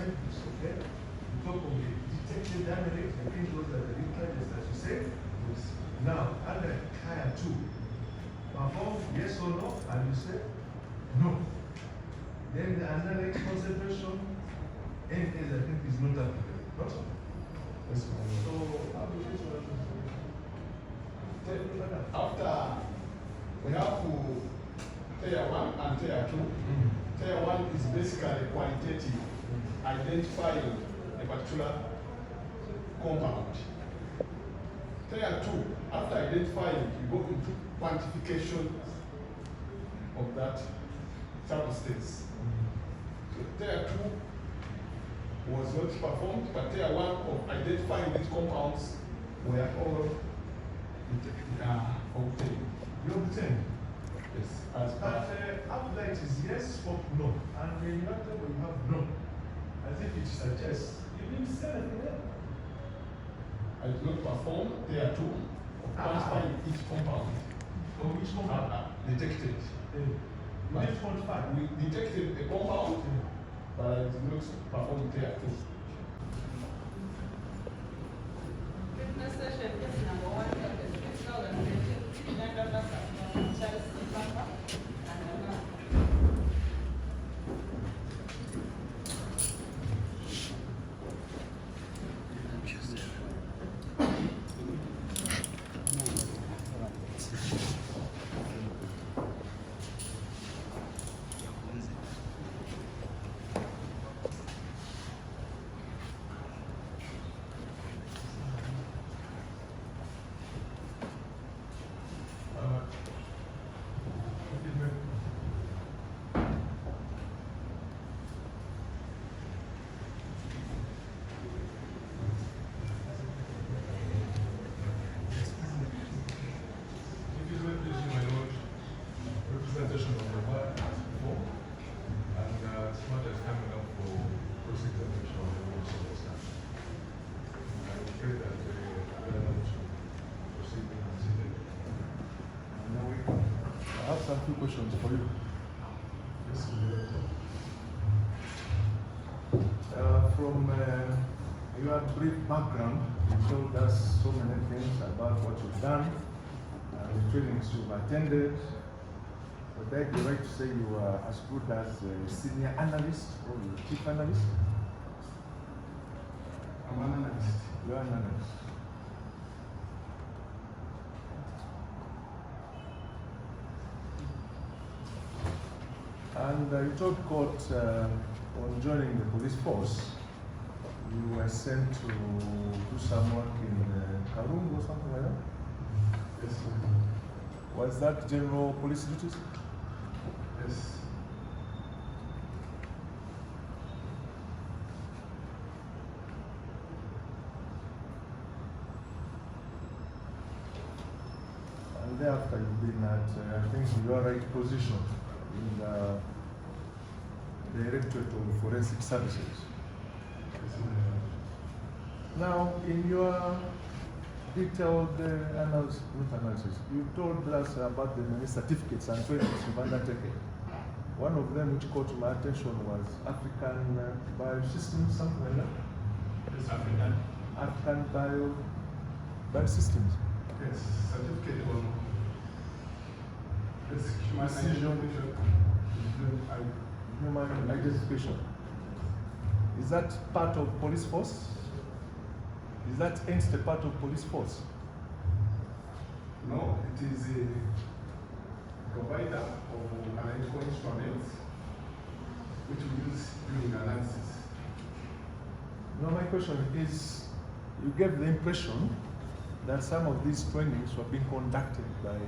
scientists, okay? You talk of the detected analyst, I think those are the interest, as you said. Now, under tier 2, perform yes or no, and you say no. Then the analytic concentration, N is, I think, is not applicable. Not so. So, how do you after we have to tier 1 and tier 2. Tier 1 is basically qualitative, identifying a particular compound. Tier 2, after identifying, you go into quantification of that substance. So tier 2 was not performed, but tier 1 of identifying these compounds were all obtained. You obtain? Yes. But after that is yes or no, and when you have you have no, as if it suggests you didn't say anything there. I did not perform tier 2 of quantifying each compound. Or which compound? Detected. You didn't quantify. We detected a compound, but I did not perform tier 2. Business session is number 1 of the special organization, Sipapa, and Analyst. I have some few questions for you. Yes, From your brief background, you told us so many things about what you've done, the trainings you've attended. Would I be right to say you are as good as a senior analyst or chief analyst? I'm an analyst. You are an analyst. And you told court on joining the police force, you were sent to do some work in Karungu or something like that? Yes, Was that general police duties? yes. And thereafter you've been at, I think, your right position in the Directorate of Forensic Services. Now, in your detailed analysis, you told us about the many certificates and trainings you've undertaken. One of them which caught my attention was African Biosystems, something like that. Yes, African Biosystems. Yes, certificate on Human identification. Is that part of police force? Is that entity part of police force? No, it is a provider of analytical instruments which we use during analysis. No, my question is, you gave the impression that some of these trainings were being conducted by,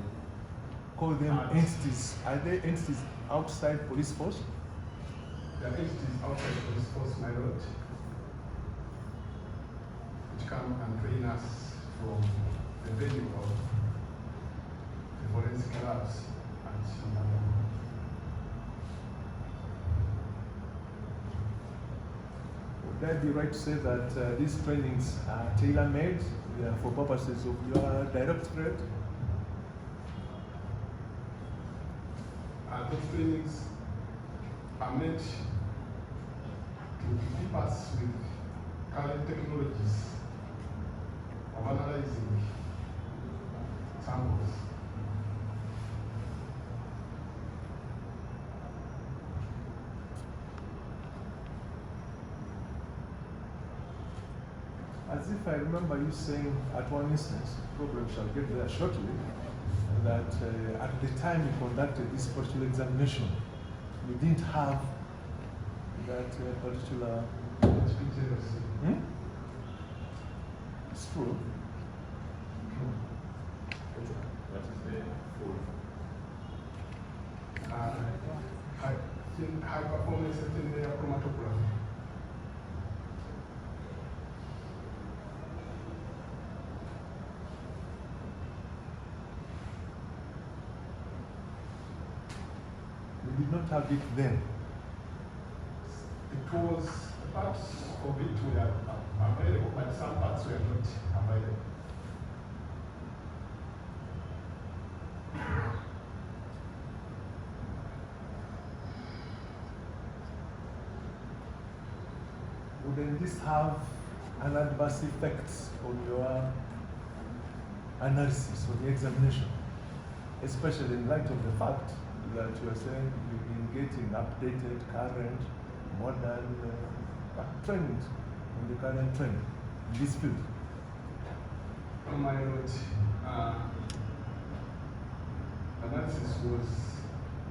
call them entities. Are they entities outside police force? The entities outside police force, my lord, which come and train us from the venue of the forensic labs and Would I be right to say that these trainings are tailor-made for purposes of your directorate? those trainings are meant to to equip us with current technologies of analyzing samples. As if I remember you saying at one instance, probably we shall get there shortly, that at the time you conducted this particular examination, you didn't have that particular. Hmm? It's true. What is the full? High performance layer chromatography. You did not have it then. It was parts of it were available, but some parts were not available. Wouldn't this have an adverse effect on your analysis, on the examination? Especially in light of the fact that you are saying you've been getting updated, current, modern trend, in the current trend in this field. On my note, analysis was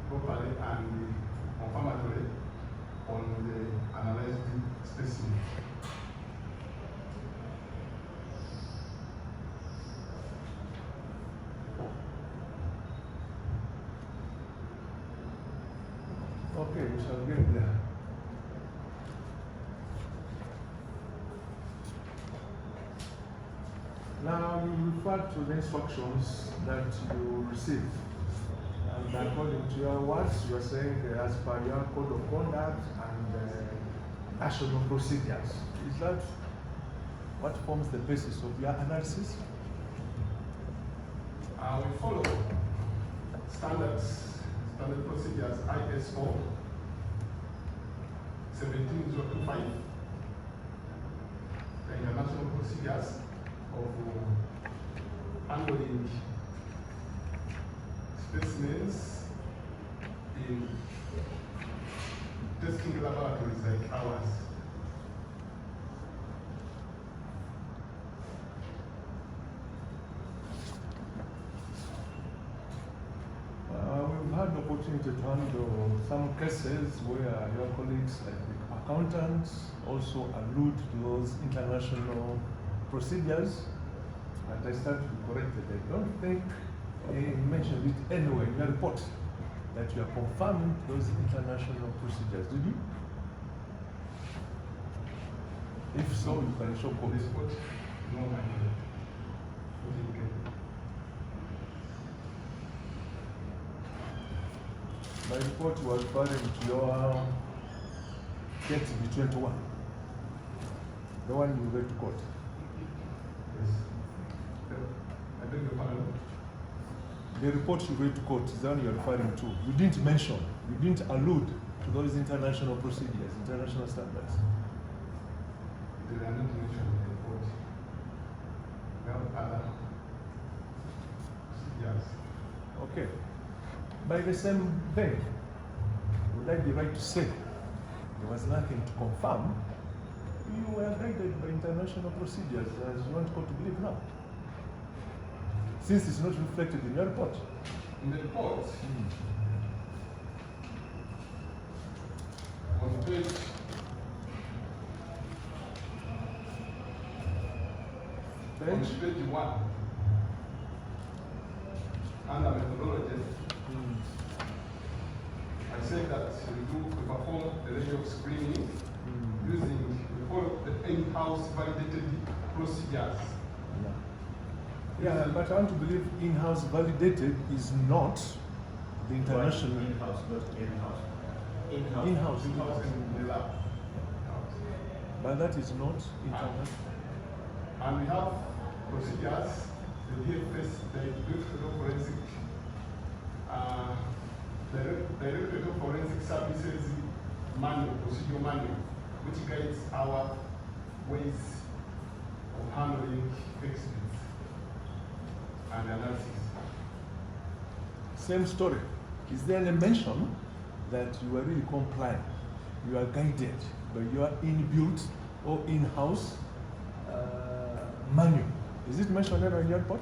properly and confirmatory on the analyzed specimen. Okay, we shall get there. Now you refer to the instructions that you received. And according to your words, you are saying as per your code of conduct and national procedures. Is that what forms the basis of your analysis? We follow standard procedures ISO 17025, the international procedures of handling specimens in testing laboratories like ours. We've had the opportunity to handle some cases where your colleagues, like the accountants, also allude to those international procedures. And I stand to be corrected. I don't think you mentioned it anywhere in your report that you are confirming those international procedures. Did you? If so, you can show copies. No, My report was referring to your KTB 21, the one you read to court. Yes. I beg your pardon. The report you read to court is the one you're referring to. You didn't mention, you didn't allude to those international procedures, international standards. They are not mentioned in the report. We have other procedures. Okay. By the same vein, would I be right to say there was nothing to confirm? You were guided by international procedures, as you want court to believe now. Since it's not reflected in your report. In the report, on page page 1, under methodology, I said that we perform the range of screening using the in-house validated procedures. Yeah, but I want to believe in-house validated is not the international. In-house, not in-house. In-house. In-house. In-house in the lab. But that is not international. And we have procedures, the DFS, the Directorate of Forensic, Directorate of Forensic Services manual, procedure manual, which guides our ways of handling exhibits and analysis. Same story. Is there any mention that you are really compliant? You are guided by your inbuilt or in-house manual? Is it mentioned there in your report?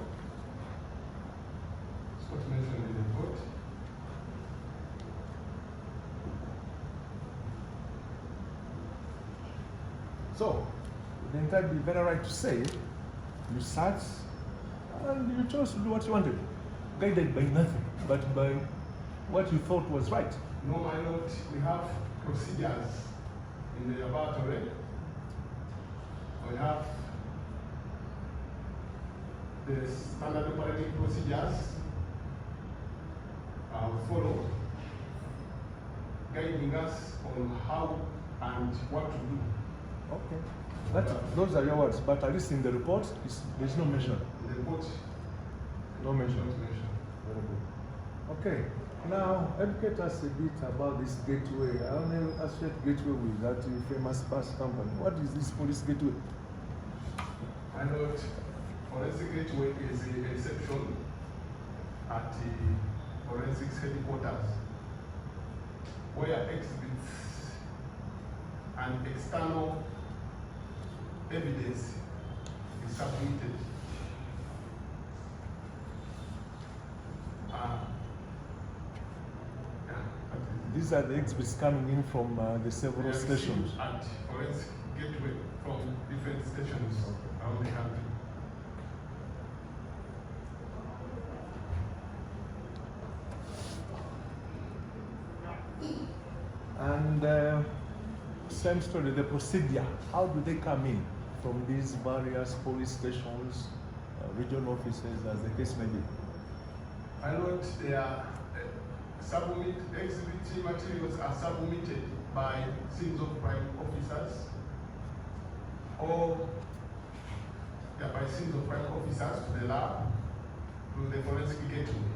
It's not mentioned in the report. So, then it would be very right to say you sat and you chose to do what you wanted, guided by nothing, but by what you thought was right. No, my lord, we have procedures in the laboratory. We have the standard operating procedures followed, guiding us on how and what to do. Okay. Those are your words, but at least in the report, there's no mention. In the report, No mention. not mentioned. Very good. Okay. Now, educate us a bit about this gateway. I only associate gateway with that famous bus company. What is this police gateway? My lord, forensic gateway is a reception at the forensics headquarters where exhibits and external evidence is submitted. These are the exhibits coming in from the several They are stations. received at forensic gateway from different stations around the country. And same story, the procedure. How do they come in from these various police stations, regional offices, as the case may be? My lord, they are exhibit materials are submitted by scenes of crime officers or by scenes of crime officers to the lab, to the forensic gateway.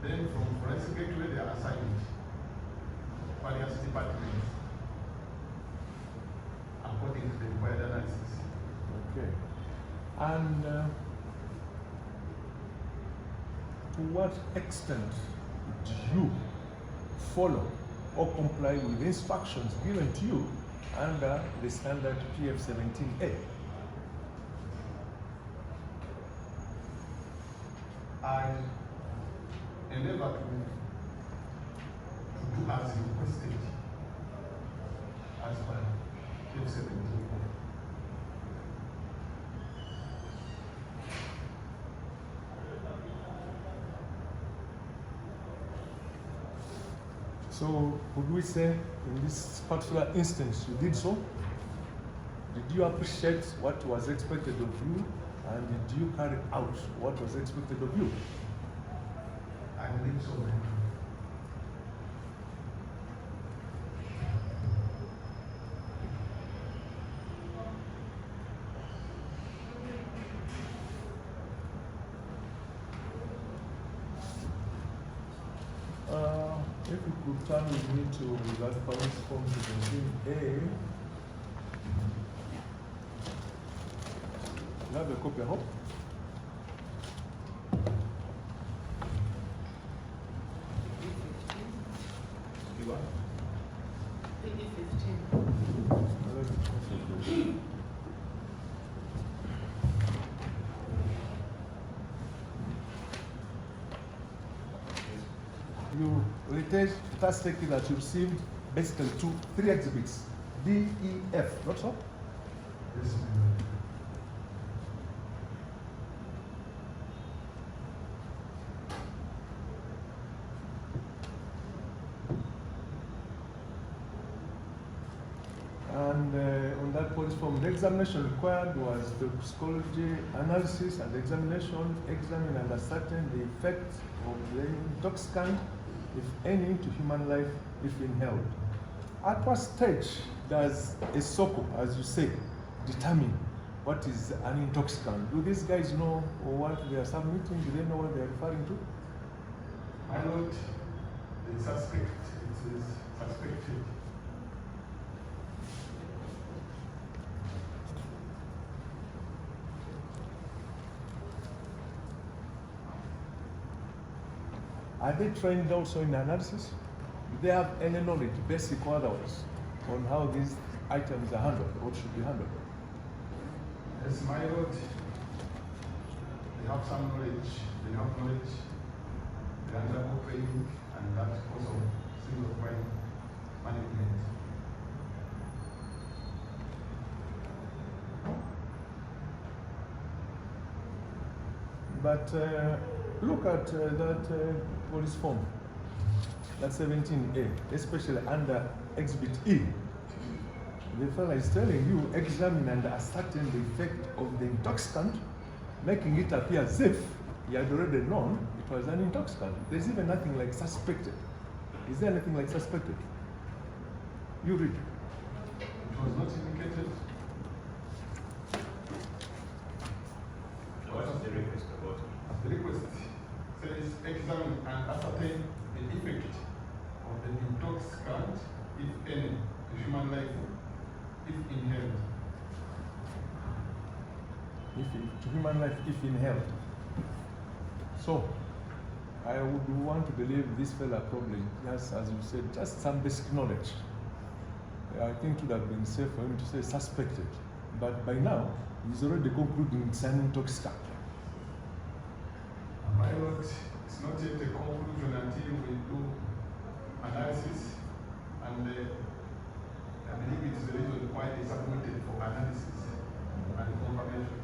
Then from forensic gateway they are assigned various departments according to the required analysis. Okay. And to what extent do you follow or comply with instructions given to you under the standard PF17A? I endeavor to do as requested as per PF17A. So, would we say in this particular instance you did so? Did you appreciate what was expected of you, and did you carry out what was expected of you? I believe so. If you could turn with me to that point form 17A. You have a copy, I hope? You are? You retain task taking that you received basically three exhibits, D, E, F, not so? Yes, And on that police form, the examination required was the psychology analysis and examination, examine and ascertain the effect of the intoxicant, if any, to human life if inhaled. At what stage does a SOCO, as you say, determine what is an intoxicant? Do these guys know what they are submitting? Do they know what they are referring to? My lord, the suspect, it is suspected. Are they trained also in analysis? Do they have any knowledge, basic or otherwise, on how these items are handled or should be handled? Yes, my lord, they have some knowledge. They have knowledge. They undergo training, and that also single point management. But look at that police form, that's 17A, especially under Exhibit E. The fellow is telling you, examine and ascertain the effect of the intoxicant, making it appear as if he had already known it was an intoxicant. There's even nothing like suspected. Is there anything like suspected? You read. It was not indicated. What is the request about it? The request says examine and ascertain the effect of the intoxicant, if any, to human life, if inhaled. To human life if inhaled. So, I would want to believe this fella probably, just as you said, just some basic knowledge. I think it would have been safe for him to say suspected. But by now, he's already concluding it's an intoxicant. My lord, it's not yet a conclusion until we do analysis, and I believe it is the reason why they submitted for analysis and confirmation.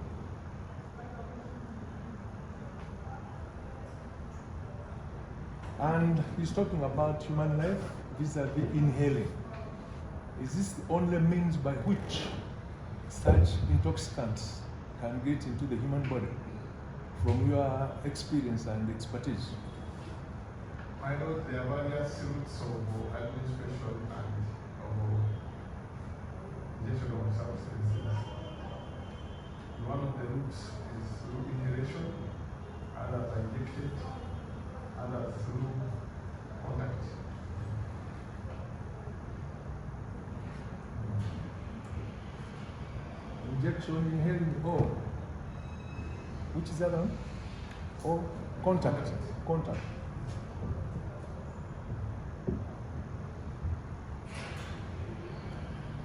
And he's talking about human life vis-a-vis inhaling. Is this the only means by which such intoxicants can get into the human body, from your experience and expertise? My lord, there are various routes of administration and of injection of substances. One of the routes is through inhalation, others are injected, others through contact. Injection, inhaling, or which is the other one? Or contact. Contact.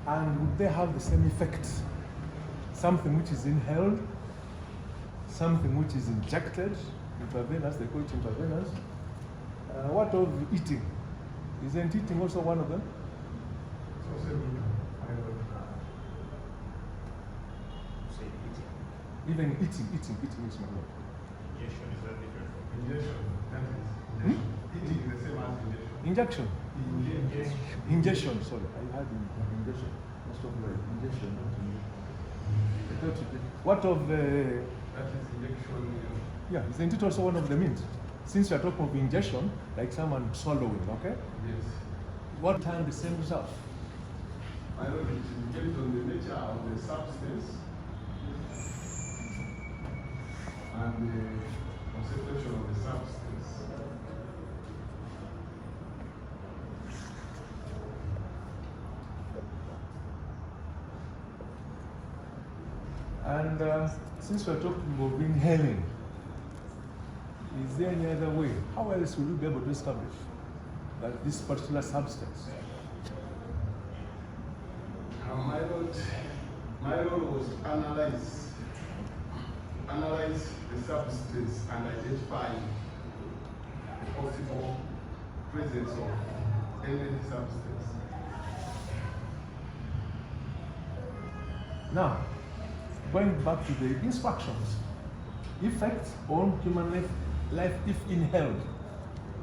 And would they have the same effect? Something which is inhaled, something which is injected, intravenous, they call it intravenous. What of eating? Isn't eating also one of them? It's also good. My lord. Say eating. Even eating is my word. Injection is very different from Injection, that is injection. Eating is the same as injection. Injection. Ingestion, sorry. I had ingestion. Most of the ingestion, not injection. I thought you did. What of the... That is injection. Yeah, isn't it also one of the means? Since you are talking of ingestion, like someone swallowing, okay? Yes. What time the same result? My lord, it depends on the nature of the substance and the concentration of the substance. And since we are talking of inhaling, is there any other way? How else will you be able to establish that this particular substance? My lord was analyze the substance and identify the possible presence of any substance. Now, going back to the instructions, effect on human life if inhaled.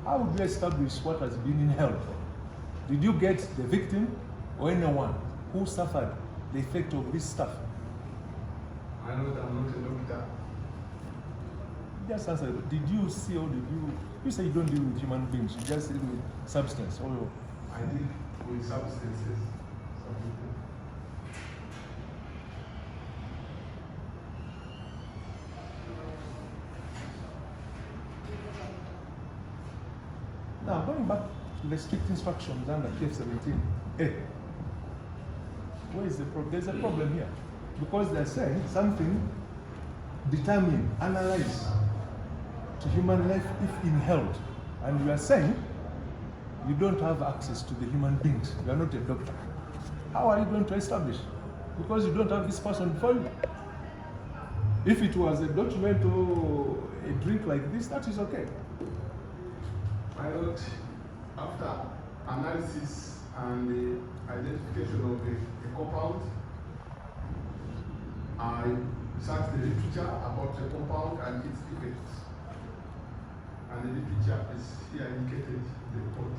How would you establish what has been inhaled? Did you get the victim or anyone who suffered the effect of this stuff? My lord, I'm not a doctor. Just answer. Did you see or did you say you don't deal with human beings, you just deal with substance? Or I deal with substances. Now, going back to the strict instructions under KF17A, where is the problem? There's a problem here. Because they're saying something determine, analyze to human life if inhaled. And you are saying you don't have access to the human beings. You are not a doctor. How are you going to establish? Because you don't have this person before you. If it was a document or a drink like this, that is okay. My Lord, after analysis and the identification of the compound, I searched the literature about the compound and its effects. And the literature is here indicated in the report.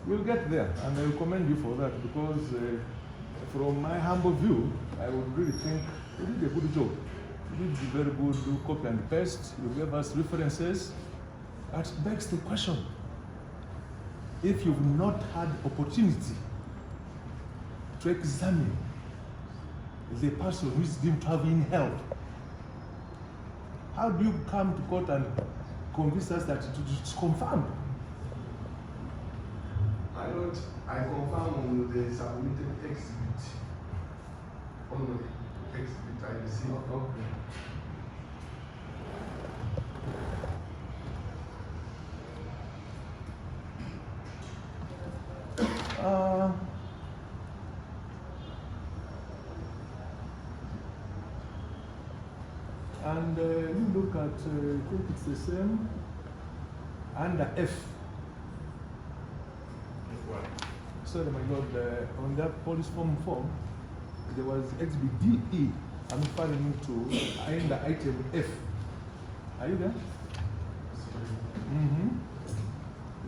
We'll get there, and I will commend you for that because from my humble view, I would really think you did a good job. You did very good, do copy and paste, you gave us references. That begs the question, if you've not had opportunity to examine the person who is deemed to have inhaled, how do you come to court and convince us that it is confirmed? My Lord, I confirm on the submitted exhibit. On the exhibit I received. Okay. And you look at, I think it's the same, under F. Sorry, my Lord, on that police form, there was exhibit DE. I'm referring to under item F. Are you there? Mm-hmm.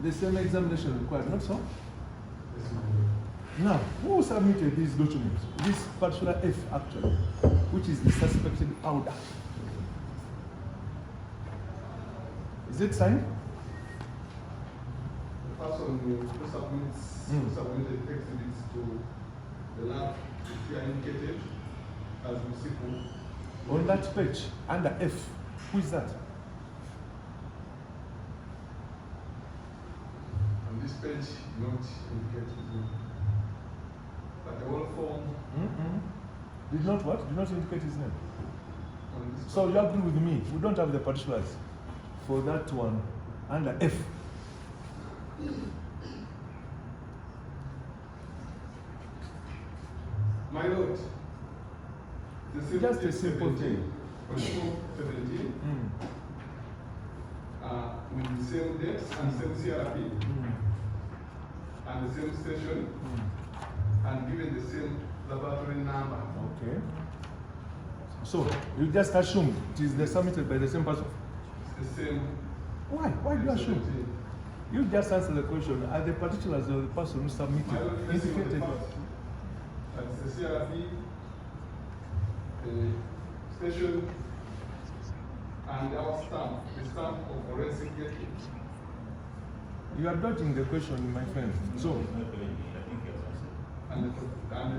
The same examination required, not so? Yes, my Lord. Now, who submitted these documents? This particular F, actually, which is the suspected powder. Is it signed? The person who submitted exhibits to the lab is here indicated as Musiku. On that page, under F, who is that? On this page, not indicated. But the whole form Did not what? Did not indicate his name. on this So you agree with me, we don't have the particulars for that one under F. My Lord, Just a simple thing. On 17, with the same dates and same CRP and the same station and given the same laboratory number. Okay. So you just assume it is submitted by the same person. It's the same. Why? Why do you assume? 17. You just answer the question. Are the particulars of the person who submitted My Lord, facing on the indicated? first, that's the CRP, the station, and our stamp, the stamp of forensic getting. You are dodging the question, my friend. So, And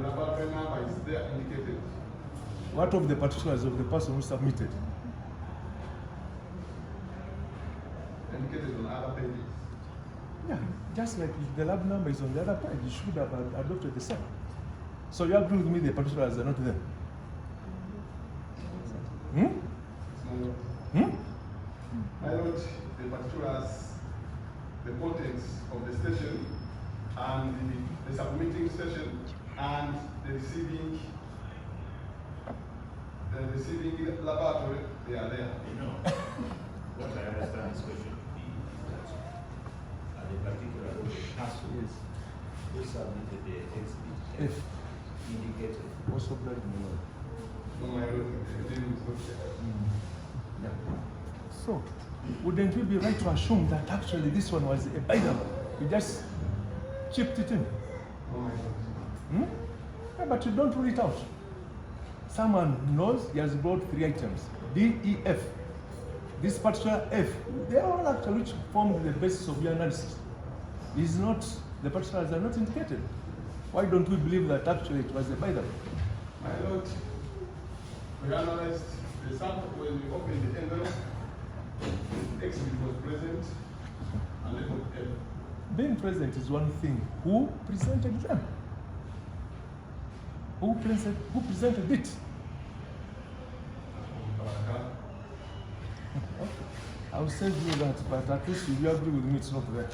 the laboratory number is there indicated. what of the particulars of the person who submitted? Indicated on other pages. Yeah, just like the lab number is on the other page, you should have adopted the same. So you agree with me the particulars are not there? Hmm? My Lord. Hmm? My Lord, the particulars, the contents of the station and the submitting station and the receiving laboratory, they are there. You know, what I understand this question to be is that the particular person Yes. who submitted the exhibit F. indicated Also blood in the Lord. No, my Lord, the name is not there. Yeah. So, wouldn't we be right to assume that actually this one was a Bible? You just chipped it in. No, my Lord. Hmm? Yeah, but you don't rule it out. Someone knows he has brought 3 items, D, E, F. This particular F, they are all actually which formed the basis of your analysis. Is not, the particulars are not indicated. Why don't we believe that actually it was a Bible? My lord, we analyzed the sample when we opened the envelope. Exhibit was present and labeled M. Being present is one thing. Who presented them? Who presented it? I'll send you that, but at least if you agree with me, it's not there.